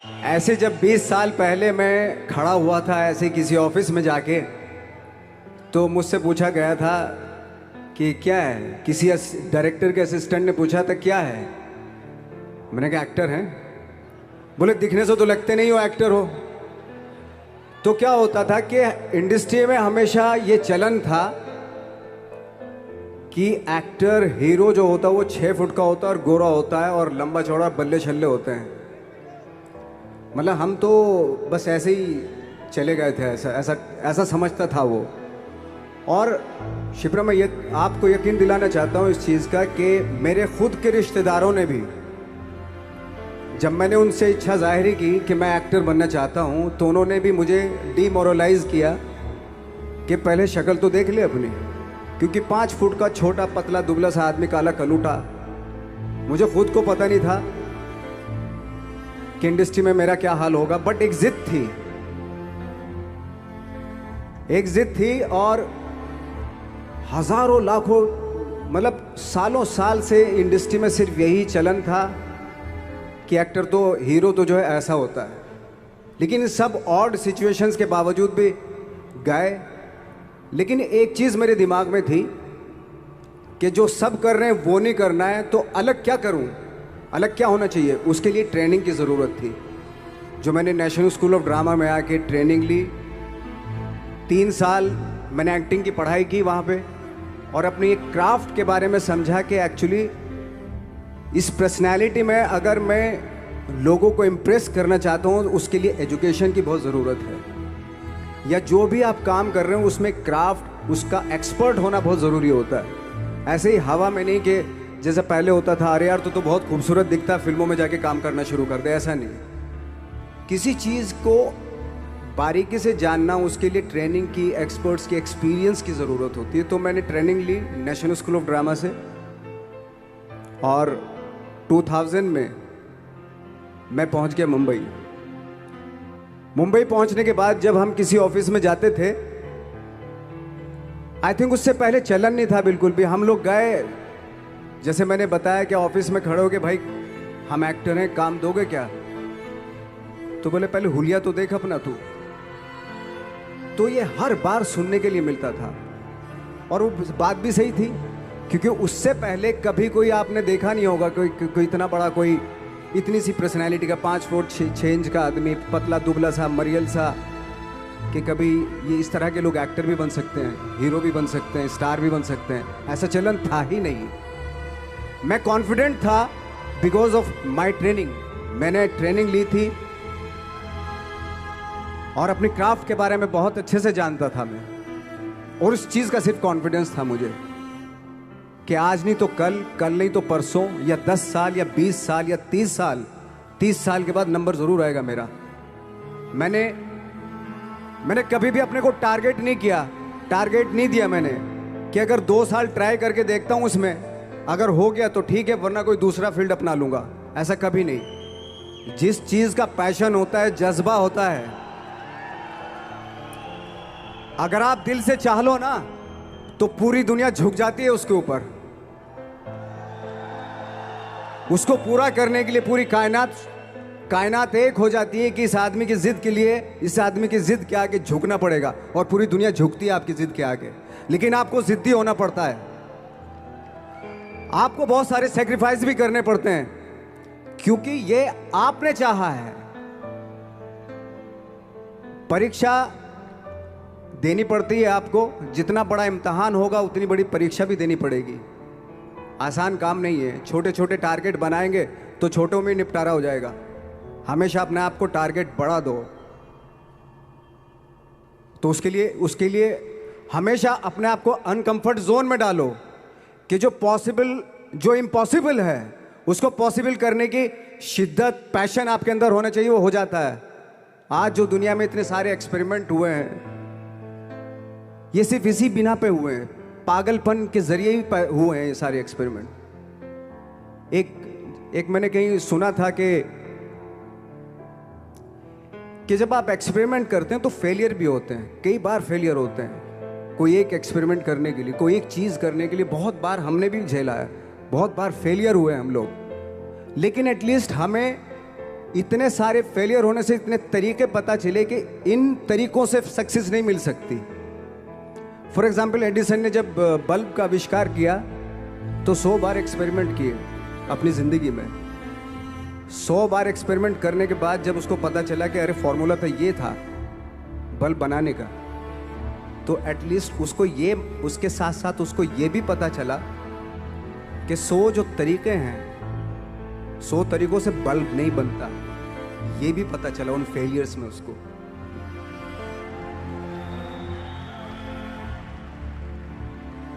ऐसे जब 20 साल पहले मैं खड़ा हुआ था ऐसे किसी ऑफिस में जाके, तो मुझसे पूछा गया था कि क्या है। किसी डायरेक्टर के असिस्टेंट ने पूछा था क्या है। मैंने कहा एक्टर हैं। बोले दिखने से तो लगते नहीं हो एक्टर हो। तो क्या होता था कि इंडस्ट्री में हमेशा ये चलन था कि एक्टर हीरो जो होता है वो 6 फुट का होता है और गोरा होता है और लंबा चौड़ा बल्ले छल्ले होते हैं। मतलब हम तो बस ऐसे ही चले गए थे, ऐसा ऐसा ऐसा समझता था वो। और शिप्रा, मैं ये आपको यकीन दिलाना चाहता हूँ इस चीज़ का कि मेरे खुद के रिश्तेदारों ने भी, जब मैंने उनसे इच्छा जाहिर की कि मैं एक्टर बनना चाहता हूँ, तो उन्होंने भी मुझे डीमोरलाइज किया कि पहले शक्ल तो देख ले अपनी, क्योंकि 5 फुट का छोटा पतला दुबला सा आदमी, काला कलूटा। मुझे खुद को पता नहीं था कि इंडस्ट्री में मेरा क्या हाल होगा, बट एक जिद थी, एक जिद थी। और हजारों लाखों, मतलब सालों साल से इंडस्ट्री में सिर्फ यही चलन था कि एक्टर तो, हीरो तो जो है ऐसा होता है। लेकिन सब ऑड सिचुएशंस के बावजूद भी गए। लेकिन एक चीज़ मेरे दिमाग में थी कि जो सब कर रहे हैं वो नहीं करना है, तो अलग क्या करूं, अलग क्या होना चाहिए। उसके लिए ट्रेनिंग की ज़रूरत थी, जो मैंने नेशनल स्कूल ऑफ ड्रामा में आके ट्रेनिंग ली। 3 साल मैंने एक्टिंग की पढ़ाई की वहाँ पे, और अपनी एक क्राफ्ट के बारे में समझा कि एक्चुअली इस पर्सनैलिटी में अगर मैं लोगों को इम्प्रेस करना चाहता हूँ, उसके लिए एजुकेशन की बहुत ज़रूरत है। या जो भी आप काम कर रहे हो उसमें क्राफ्ट, उसका एक्सपर्ट होना बहुत ज़रूरी होता है। ऐसे ही हवा में नहीं कि जैसे पहले होता था, अरे यार तो बहुत खूबसूरत दिखता, फिल्मों में जाके काम करना शुरू कर दे, ऐसा नहीं। किसी चीज़ को बारीकी से जानना, उसके लिए ट्रेनिंग की, एक्सपर्ट्स की, एक्सपीरियंस की ज़रूरत होती है। तो मैंने ट्रेनिंग ली नेशनल स्कूल ऑफ ड्रामा से, और 2000 में मैं पहुंच गया मुंबई। मुंबई पहुंचने के बाद जब हम किसी ऑफिस में जाते थे, आई थिंक उससे पहले चलन नहीं था बिल्कुल भी। हम लोग गए, जैसे मैंने बताया कि ऑफिस में खड़े हो के, भाई हम एक्टर हैं, काम दोगे क्या? तो बोले पहले हुलिया तो देख अपना तू। तो ये हर बार सुनने के लिए मिलता था, और वो बात भी सही थी, क्योंकि उससे पहले कभी कोई आपने देखा नहीं होगा कोई इतना बड़ा, कोई इतनी सी पर्सनैलिटी का 5 फुट 6 इंच का आदमी, पतला दुबला सा मरियल सा, कि कभी ये इस तरह के लोग एक्टर भी बन सकते हैं, हीरो भी बन सकते हैं, स्टार भी बन सकते हैं। ऐसा चलन था ही नहीं। मैं कॉन्फिडेंट था बिकॉज ऑफ माई ट्रेनिंग। मैंने ट्रेनिंग ली थी और अपनी क्राफ्ट के बारे में बहुत अच्छे से जानता था मैं, और उस चीज़ का सिर्फ कॉन्फिडेंस था मुझे कि आज नहीं तो कल, कल नहीं तो परसों, या 10 साल या 20 साल या 30 साल, 30 साल के बाद नंबर ज़रूर आएगा मेरा। मैंने कभी भी अपने को टारगेट नहीं किया, टारगेट नहीं दिया मैंने कि अगर 2 साल ट्राई करके देखता हूँ, उसमें अगर हो गया तो ठीक है, वरना कोई दूसरा फील्ड अपना लूँगा। ऐसा कभी नहीं। जिस चीज़ का पैशन होता है, जज्बा होता है, अगर आप दिल से चाह लो ना, तो पूरी दुनिया झुक जाती है उसके ऊपर। उसको पूरा करने के लिए पूरी कायनात एक हो जाती है कि इस आदमी की जिद के लिए, इस आदमी की जिद के आगे झुकना पड़ेगा, और पूरी दुनिया झुकती है आपकी जिद के आगे। लेकिन आपको जिद्दी होना पड़ता है, आपको बहुत सारे सेक्रीफाइस भी करने पड़ते हैं, क्योंकि ये आपने चाहा है। परीक्षा देनी पड़ती है आपको, जितना बड़ा इम्तहान होगा उतनी बड़ी परीक्षा भी देनी पड़ेगी। आसान काम नहीं है। छोटे छोटे टारगेट बनाएंगे तो छोटों में निपटारा हो जाएगा। हमेशा अपने आप को टारगेट बढ़ा दो। तो उसके लिए हमेशा अपने आप को अनकंफर्ट जोन में डालो, कि जो इम्पॉसिबल है उसको पॉसिबल करने की शिद्दत, पैशन आपके अंदर होना चाहिए, वो हो जाता है। आज जो दुनिया में इतने सारे एक्सपेरिमेंट हुए हैं, ये सिर्फ इसी बिना पे हुए हैं, पागलपन के जरिए ही हुए हैं ये सारे एक्सपेरिमेंट। एक मैंने कहीं सुना था कि जब आप एक्सपेरिमेंट करते हैं तो फेलियर भी होते हैं, कई बार फेलियर होते हैं। कोई एक एक्सपेरिमेंट करने के लिए, कोई एक चीज़ करने के लिए बहुत बार हमने भी झेला है, बहुत बार फेलियर हुए हम लोग। लेकिन एटलीस्ट हमें इतने सारे फेलियर होने से इतने तरीके पता चले कि इन तरीकों से सक्सेस नहीं मिल सकती। फॉर एग्जाम्पल, एडिसन ने जब बल्ब का आविष्कार किया तो 100 बार एक्सपेरिमेंट किए अपनी ज़िंदगी में। 100 बार एक्सपेरिमेंट करने के बाद जब उसको पता चला कि अरे फॉर्मूला तो ये था बल्ब बनाने का, तो एटलीस्ट उसको ये, उसके साथ साथ उसको ये भी पता चला कि 100 जो तरीके हैं, 100 तरीकों से बल्ब नहीं बनता, ये भी पता चला उन फेलियर्स में उसको।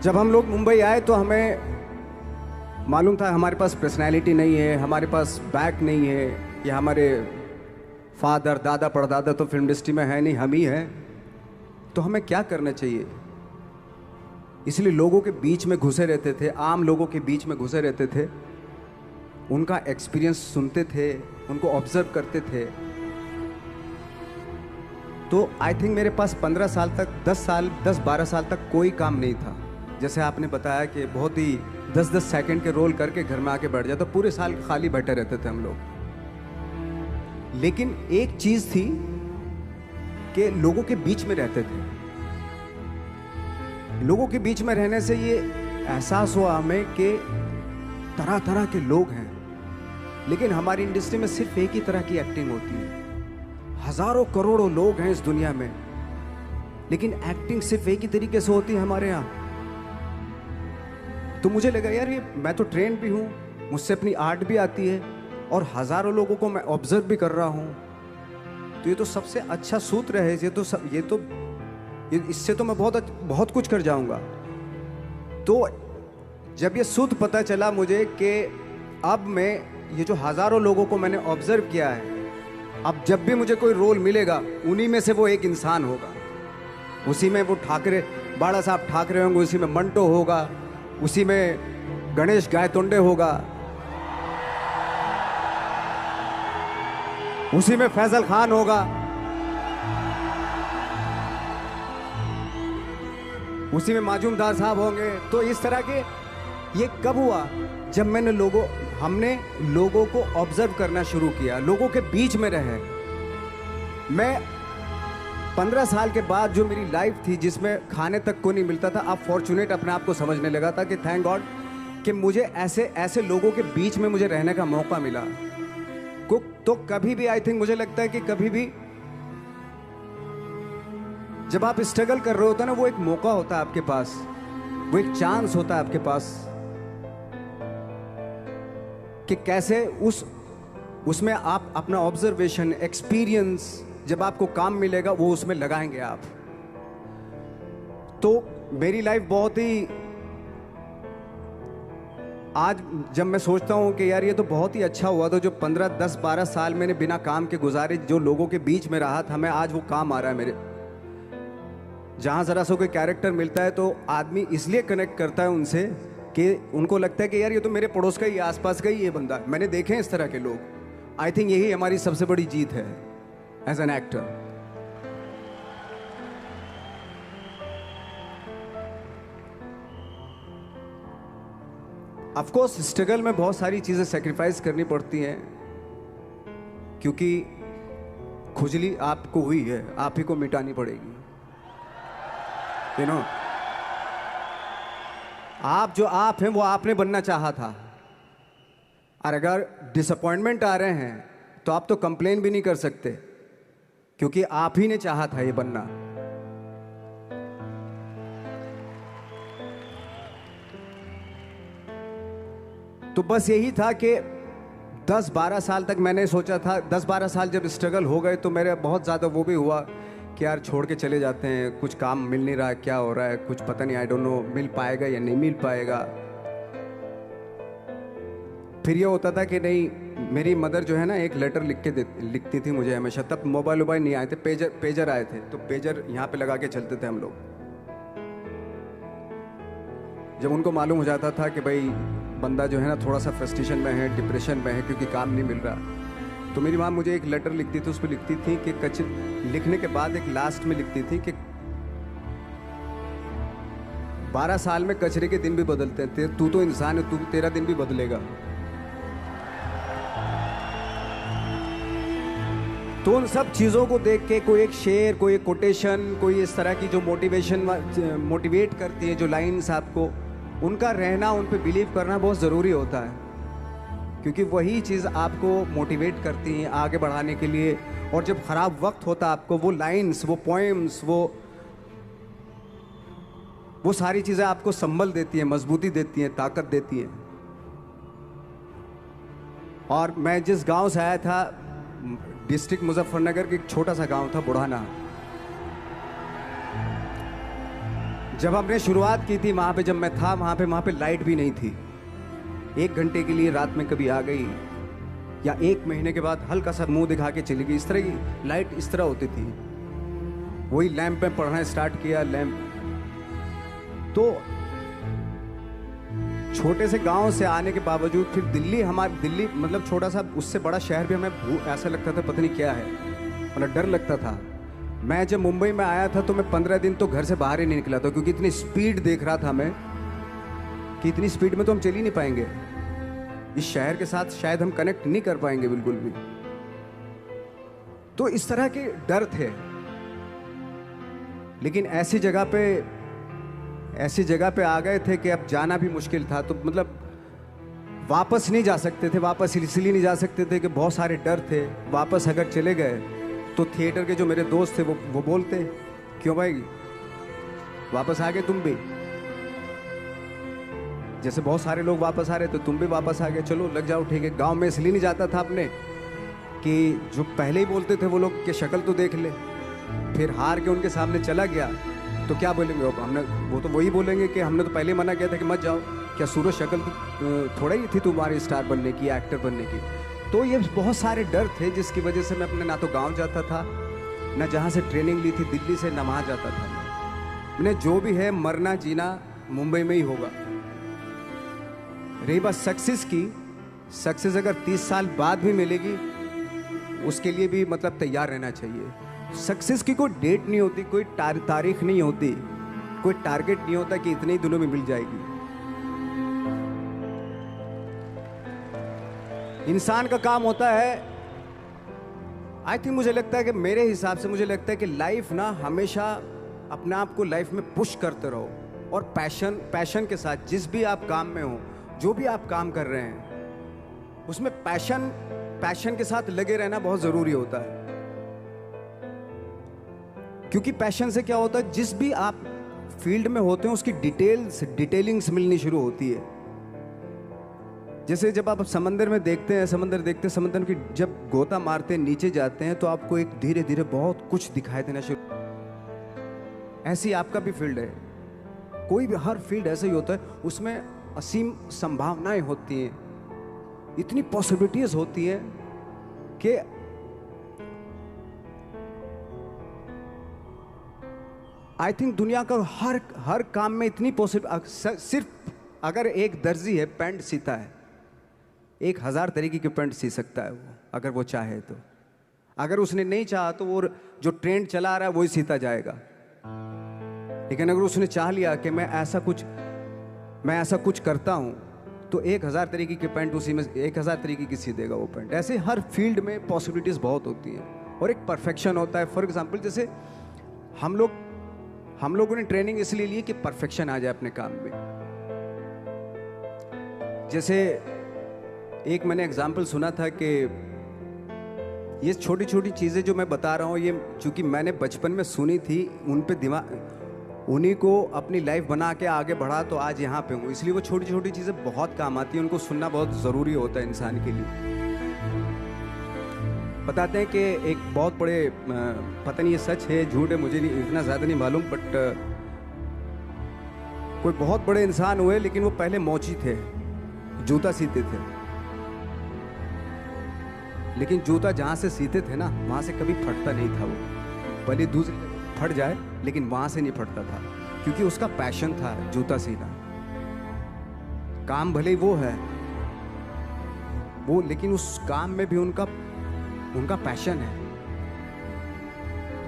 जब हम लोग मुंबई आए तो हमें मालूम था हमारे पास पर्सनैलिटी नहीं है, हमारे पास बैक नहीं है, या हमारे फादर दादा परदादा तो फिल्म इंडस्ट्री में है नहीं, हम ही हैं, तो हमें क्या करना चाहिए। इसलिए लोगों के बीच में घुसे रहते थे, आम लोगों के बीच में घुसे रहते थे, उनका एक्सपीरियंस सुनते थे, उनको ऑब्जर्व करते थे। तो आई थिंक मेरे पास 15 साल तक, 10-12 साल तक कोई काम नहीं था। जैसे आपने बताया कि बहुत ही 10-10 सेकंड के रोल करके घर में आके बैठ जाए, तो पूरे साल खाली बैठे रहते थे हम लोग। लेकिन एक चीज थी कि लोगों के बीच में रहते थे। लोगों के बीच में रहने से ये एहसास हुआ हमें कि तरह तरह के लोग हैं, लेकिन हमारी इंडस्ट्री में सिर्फ एक ही तरह की एक्टिंग होती है। हजारों करोड़ों लोग हैं इस दुनिया में, लेकिन एक्टिंग सिर्फ एक ही तरीके से होती है हमारे यहाँ। तो मुझे लगा यार, ये मैं तो ट्रेन भी हूँ, मुझसे अपनी आर्ट भी आती है, और हजारों लोगों को मैं ऑब्जर्व भी कर रहा हूँ, तो ये तो सबसे अच्छा सूत्र है। इससे तो मैं बहुत कुछ कर जाऊंगा। तो जब ये सूत्र पता चला मुझे कि अब मैं ये जो हजारों लोगों को मैंने ऑब्जर्व किया है, अब जब भी मुझे कोई रोल मिलेगा उन्हीं में से वो एक इंसान होगा। उसी में वो ठाकरे, बाला साहब ठाकरे होंगे, उसी में मंटो होगा, उसी में गणेश गायतोंडे होगा, उसी में फैजल खान होगा, उसी में माजूमदार साहब होंगे। तो इस तरह के, ये कब हुआ? जब हमने लोगों को ऑब्जर्व करना शुरू किया, लोगों के बीच में रहे। मैं 15 साल के बाद जो मेरी लाइफ थी, जिसमें खाने तक को नहीं मिलता था, अब फॉर्चुनेट अपने आप को समझने लगा था कि थैंक गॉड कि मुझे ऐसे लोगों के बीच में मुझे रहने का मौका मिला। तो कभी भी आई थिंक मुझे लगता है कि कभी भी जब आप स्ट्रगल कर रहे होते हैं ना, वो एक मौका होता है आपके पास, वो एक चांस होता है आपके पास कि कैसे उसमें आप अपना ऑब्जर्वेशन, एक्सपीरियंस, जब आपको काम मिलेगा वो उसमें लगाएंगे आप। तो मेरी लाइफ बहुत ही, आज जब मैं सोचता हूँ कि यार ये तो बहुत ही अच्छा हुआ, तो जो 15, 10, 12 साल मैंने बिना काम के गुजारे, जो लोगों के बीच में रहा था मैं, आज वो काम आ रहा है मेरे। जहाँ ज़रा सा कोई कैरेक्टर मिलता है तो आदमी इसलिए कनेक्ट करता है उनसे कि उनको लगता है कि यार ये तो मेरे पड़ोस का ही, आसपास का ही ये बंदा। मैंने देखे हैं इस तरह के लोग। आई थिंक यही हमारी सबसे बड़ी जीत है as an actor. Of course struggle में बहुत सारी चीज़ें सेक्रीफाइस करनी पड़ती हैं, क्योंकि खुजली आपको हुई है, आप ही को मिटानी पड़ेगी। यू नो, आप जो आप हैं वो आपने बनना चाहा था, और अगर डिसअपॉइंटमेंट आ रहे हैं तो आप तो कंप्लेन भी नहीं कर सकते, क्योंकि आप ही ने चाहा था ये बनना। तो बस यही था कि 10-12 साल तक मैंने सोचा था, 10-12 साल जब स्ट्रगल हो गए तो मेरे बहुत ज़्यादा वो भी हुआ कि यार छोड़ के चले जाते हैं, कुछ काम मिल नहीं रहा है, क्या हो रहा है कुछ पता नहीं, आई डोंट नो मिल पाएगा या नहीं मिल पाएगा। फिर ये होता था कि नहीं, मेरी मदर जो है ना एक लेटर लिखती थी मुझे हमेशा। तब मोबाइल नहीं आए थे, पेजर आए थे, तो पेजर यहाँ पे लगा के चलते थे हम लोग। जब उनको मालूम हो जाता था कि भाई बंदा जो है ना थोड़ा सा फ्रस्ट्रेशन में है, डिप्रेशन में है, क्योंकि काम नहीं मिल रहा, तो मेरी माँ मुझे एक लेटर लिखती थी। उस पर लिखती थी कि लिखने के बाद एक लास्ट में लिखती थी कि 12 साल में कचरे के दिन भी बदलते हैं, तू तो इंसान है, तेरा दिन भी बदलेगा। तो उन सब चीज़ों को देख के कोई एक शेर, कोई एक कोटेशन, कोई इस तरह की जो मोटिवेट करती है जो लाइंस आपको, उनका रहना, उन पे बिलीव करना बहुत ज़रूरी होता है, क्योंकि वही चीज़ आपको मोटिवेट करती हैं आगे बढ़ाने के लिए। और जब ख़राब वक्त होता है आपको, वो लाइंस, वो पोएम्स, वो सारी चीज़ें आपको संबल देती हैं, मजबूती देती हैं, ताकत देती हैं। और मैं जिस गांव से आया था, डिस्ट्रिक्ट मुजफ्फरनगर के एक छोटा सा गांव था बुढ़ाना। जब हमने शुरुआत की थी वहाँ पे, जब मैं था वहाँ पे लाइट भी नहीं थी। 1 घंटे के लिए रात में कभी आ गई, या 1 महीने के बाद हल्का सा मुंह दिखा के चली गई। इस तरह की लाइट इस तरह होती थी। वही लैंप में पढ़ना स्टार्ट किया, लैंप। तो छोटे से गांव से आने के बावजूद फिर दिल्ली मतलब छोटा सा, उससे बड़ा शहर भी हमें ऐसा लगता था पता नहीं क्या है, मतलब डर लगता था। मैं जब मुंबई में आया था तो मैं 15 दिन तो घर से बाहर ही नहीं निकला था, क्योंकि इतनी स्पीड देख रहा था मैं कि इतनी स्पीड में तो हम चल ही नहीं पाएंगे, इस शहर के साथ शायद हम कनेक्ट नहीं कर पाएंगे बिल्कुल भी। तो इस तरह के डर थे। लेकिन ऐसी जगह पे आ गए थे कि अब जाना भी मुश्किल था। तो मतलब वापस नहीं जा सकते थे, वापस इसलिए नहीं जा सकते थे कि बहुत सारे डर थे। वापस अगर चले गए तो थिएटर के जो मेरे दोस्त थे वो बोलते, क्यों भाई वापस आ गए तुम भी, जैसे बहुत सारे लोग वापस आ रहे तो तुम भी वापस आ गए, चलो लग जाओ ठीक है। गांव में इसलिए नहीं जाता था अपने कि जो पहले ही बोलते थे वो लोग कि शक्ल तो देख ले, फिर हार के उनके सामने चला गया तो क्या बोलेंगे वो तो वही बोलेंगे कि हमने तो पहले ही मना किया था कि मत जाओ, क्या सूरज शक्ल थोड़ा ही थी तुम्हारी स्टार बनने की, एक्टर बनने की। तो ये बहुत सारे डर थे जिसकी वजह से मैं अपने ना तो गांव जाता था, ना जहाँ से ट्रेनिंग ली थी दिल्ली से, ना वहाँ जाता था। मैंने जो भी है मरना जीना मुंबई में ही होगा। रही बात सक्सेस की, सक्सेस अगर 30 साल बाद भी मिलेगी उसके लिए भी मतलब तैयार रहना चाहिए। सक्सेस की कोई डेट नहीं होती, कोई तारीख नहीं होती, कोई टारगेट नहीं होता कि इतने ही दिनों में मिल जाएगी। इंसान का काम होता है, आई थिंक मुझे लगता है कि मेरे हिसाब से मुझे लगता है कि लाइफ ना हमेशा अपने आप को लाइफ में पुश करते रहो, और पैशन के साथ जिस भी आप काम में हो, जो भी आप काम कर रहे हैं उसमें पैशन के साथ लगे रहना बहुत ज़रूरी होता है। क्योंकि पैशन से क्या होता है, जिस भी आप फील्ड में होते हैं उसकी डिटेलिंग्स मिलनी शुरू होती है। जैसे जब आप समंदर में देखते हैं, समंदर की जब गोता मारते हैं, नीचे जाते हैं तो आपको एक धीरे धीरे बहुत कुछ दिखाई देना शुरू। ऐसी आपका भी फील्ड है, कोई भी हर फील्ड ऐसा ही होता है, उसमें असीम संभावनाएं होती हैं, इतनी पॉसिबिलिटीज होती हैं कि आई थिंक दुनिया का हर काम में इतनी सिर्फ अगर एक दर्जी है पैंट सीता है, 1000 तरीके की पैंट सी सकता है वो, अगर वो चाहे तो। अगर उसने नहीं चाहा तो वो जो ट्रेंड चला रहा है वही सीता जाएगा। लेकिन अगर उसने चाह लिया कि मैं ऐसा कुछ करता हूं, तो 1000 तरीके की पैंट उसी में 1000 तरीके की सी देगा वो पैंट। ऐसे हर फील्ड में पॉसिबिलिटीज बहुत होती हैं, और एक परफेक्शन होता है। फॉर एग्जाम्पल जैसे हम लोगों ने ट्रेनिंग इसलिए ली कि परफेक्शन आ जाए अपने काम में। जैसे एक मैंने एग्जाम्पल सुना था कि ये छोटी छोटी चीज़ें जो मैं बता रहा हूँ, ये चूंकि मैंने बचपन में सुनी थी, उन पे उन्हीं को अपनी लाइफ बना के आगे बढ़ा तो आज यहाँ पे हूँ। इसलिए वो छोटी छोटी चीज़ें बहुत काम आती हैं, उनको सुनना बहुत ज़रूरी होता है इंसान के लिए। बताते हैं कि एक बहुत बड़े, पता नहीं ये सच है झूठ है, मुझे नहीं इतना ज़्यादा नहीं मालूम, बट कोई बहुत बड़े इंसान हुए, लेकिन वो पहले मोची थे, जूता सीते थे। लेकिन जूता जहाँ से सीते थे ना, वहाँ से कभी फटता नहीं था वो, भले दूसरी फट जाए लेकिन वहाँ से नहीं फटता था, क्योंकि उसका पैशन था जूता सीना। काम भले ही वो है वो, लेकिन उस काम में भी उनका पैशन है।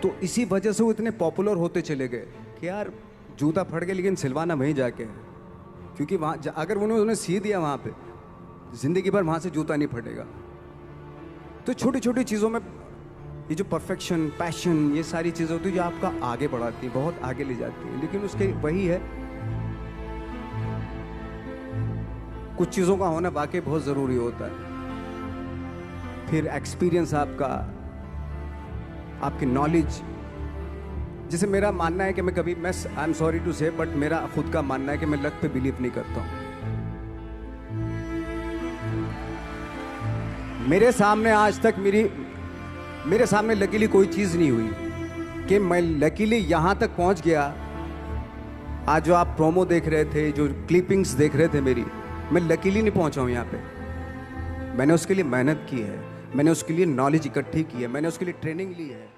तो इसी वजह से वो इतने पॉपुलर होते चले गए कि यार जूता फट गया लेकिन सिलवाना वहीं जाके है, क्योंकि वहाँ अगर उन्होंने सी दिया वहाँ पे, जिंदगी भर वहाँ से जूता नहीं फटेगा। तो छोटी छोटी चीज़ों में ये जो परफेक्शन, पैशन, ये सारी चीज़ें होती है जो आपका आगे बढ़ाती है, बहुत आगे ले जाती है। लेकिन उसके वही है, कुछ चीज़ों का होना वाकई बहुत ज़रूरी होता है। फिर एक्सपीरियंस आपका, आपकी नॉलेज। जैसे मेरा मानना है कि मैं कभी, मैं आई एम सॉरी टू से, बट मेरा खुद का मानना है कि मैं लक पे बिलीव नहीं करता हूँ। मेरे सामने आज तक मेरे सामने लकीली कोई चीज़ नहीं हुई कि मैं लकीली यहाँ तक पहुँच गया। आज जो आप प्रोमो देख रहे थे, जो क्लिपिंग्स देख रहे थे मेरी, मैं लकीली नहीं पहुँचा हूँ यहाँ पे। मैंने उसके लिए मेहनत की है, मैंने उसके लिए नॉलेज इकट्ठी की है, मैंने उसके लिए ट्रेनिंग ली है।